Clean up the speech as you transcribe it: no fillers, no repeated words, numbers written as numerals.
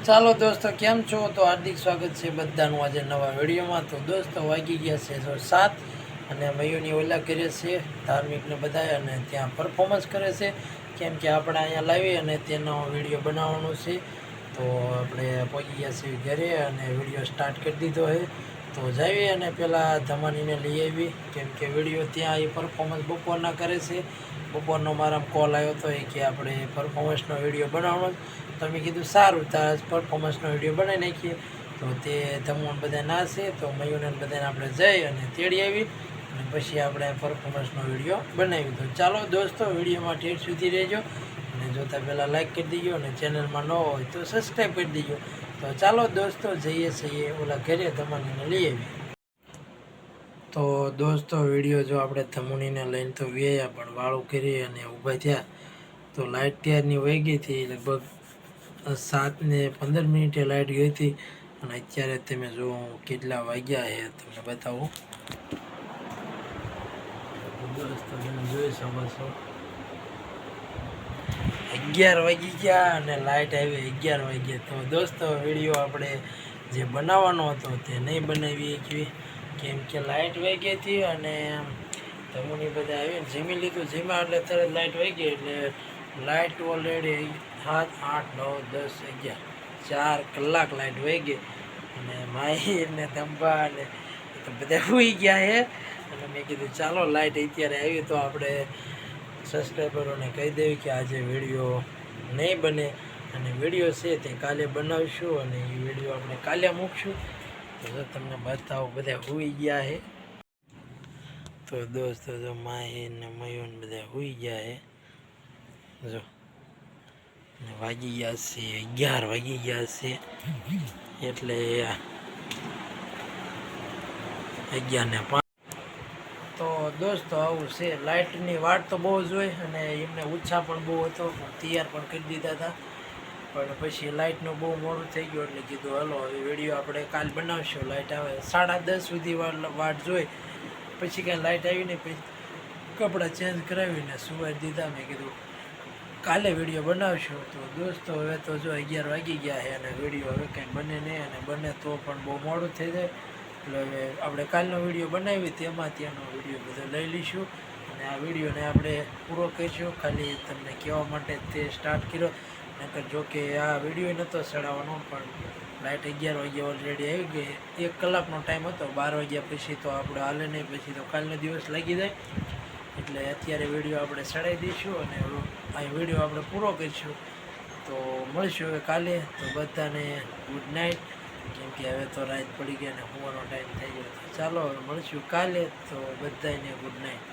ચાલો દોસ્તો, કેમ છો? તો હાર્દિક સ્વાગત છે બધાનું આજે નવા વિડીયોમાં. તો દોસ્તો વાગી ગયા છે 7 અને મયુની ઓલા કરે છે ધાર્મિકને બધા, અને ત્યાં પરફોર્મન્સ કરે છે. કેમ કે આપણે અહીંયા લાવી અને તેનો વિડીયો બનાવવાનો છે. તો આપણે પહોંચી ગયા છીએ ઘરે અને વિડીયો સ્ટાર્ટ કરી દીધો છે. તો જઈએ અને પહેલાં ધમાનીને લઈ આવી, કેમ કે વિડીયો ત્યાં એ પરફોર્મન્સ બપોરના કરે છે. બપોરનો મારા કોલ આવ્યો હતો એ કે આપણે પરફોર્મન્સનો વિડીયો બનાવવાનો. તો મેં કીધું સારું, તાર પરફોર્મન્સનો વિડીયો બનાવી નાખીએ. તો તે ધમણ બધા ના છે, તો મયુને બધાને આપણે જઈ અને તેડી આવી અને પછી આપણે પરફોર્મન્સનો વિડીયો બનાવી. તો ચાલો દોસ્તો, વિડીયોમાં ઠેઠ સુધી રહેજો અને જોતાં પહેલાં લાઈક કરી દીજો અને ચેનલમાં ન હોય તો સબસ્ક્રાઈબ કરી દીજો. તો ચાલો દોસ્તો, જઈએ છીએ ઓલા ઘરે ધમાનીને લઈ આવી. તો દોસ્તો, વિડીયો જો આપણે ધમુણીને લઈને તો વ્યાયા, પણ વાળું કરી અને ઊભા થયા તો લાઇટ ત્યારની વહી ગઈ હતી. લગભગ 7:15 લાઇટ ગઈ હતી અને અત્યારે તમે જો કેટલા વાગ્યા છે તમને બતાવું. દોસ્તો તમે જોઈ શકો છો 11 વાગી ગયા અને લાઇટ આવી 11 વાગ્યા. તો દોસ્તો, વિડીયો આપણે જે બનાવવાનો હતો તે નહીં બનાવી શકીએ, કેમ કે લાઇટ વહી ગઈ હતી અને તમુની બધા આવીને જમી લીધું. જમ્યા એટલે તરત લાઇટ વહી ગઈ, એટલે લાઇટ ઓલરેડી 7, 8, 9, 10, 11 4 કલાક લાઇટ વહી ગઈ અને માહી ને તંબા અને બધા સુઈ ગયા છે. અને મેં કીધું ચાલો લાઇટ અત્યારે આવી તો આપણે સબસ્ક્રાઈબરોને કહી દેવી કે આજે વિડીયો નહીં બને અને વિડીયો છે તે કાલે બનાવીશું અને એ વિડીયો આપણે કાલે મૂકશું. તો જો તમને બતાવો, બધા સુઈ ગયા છે. તો દોસ્તો જો માહી ને મયુન બધા સુઈ ગયા છે. જો વાગી ગયા છે 11 વાગી ગયા છે, એટલે 11:05. તો દોસ્તો આવું છે, લાઇટની વાટ તો બહુ જ હોય અને એમને ઉત્સાહ પણ બહુ હતો, તૈયાર પણ કરી દીધા હતા. પણ પછી લાઇટનું બહુ મોડું થઈ ગયું એટલે કીધું હલો હવે વિડીયો આપણે કાલ બનાવશું. લાઇટ આવે 10:30 સુધી વાટ જોઈ, પછી કાંઈ લાઇટ આવી નહીં. પછી કપડાં ચેન્જ કરાવીને સુવાઈ દીધા. મેં કીધું કાલે વિડીયો બનાવશું. તો દોસ્તો હવે તો જો 11 વાગી ગયા છે અને વિડીયો હવે કંઈ બને નહીં, અને બને તો પણ બહુ મોડું થઈ જાય. એટલે હવે આપણે કાલનો વિડીયો બનાવી તેમાં ત્યાંનો વિડીયો બધો લઈ લઈશું અને આ વિડીયોને આપણે પૂરો કરીશું. ખાલી તમને કહેવા માટે તે સ્ટાર્ટ કર્યો, નકર જો કે આ વિડીયો નહોતો ચડાવવાનો, પણ લાઇટ 11 વાગ્યા ઓલરેડી આવી ગઈ. 1 કલાકનો ટાઈમ હતો, 12 વાગ્યા પછી તો આપણે હાલે નહીં, પછી તો કાલનો દિવસ લાગી જાય. એટલે અત્યારે વિડીયો આપણે ચડાવી દઈશું અને આ વિડીયો આપણે પૂરો કરીશું. તો મળીશું હવે કાલે. તો બધાને ગુડ નાઇટ, કેમ કે હવે તો રાત પડી ગઈ અને સુવાનો ટાઈમ થઈ ગયો. ચાલો હવે મળીશું કાલે. તો બધાને ગુડ નાઇટ.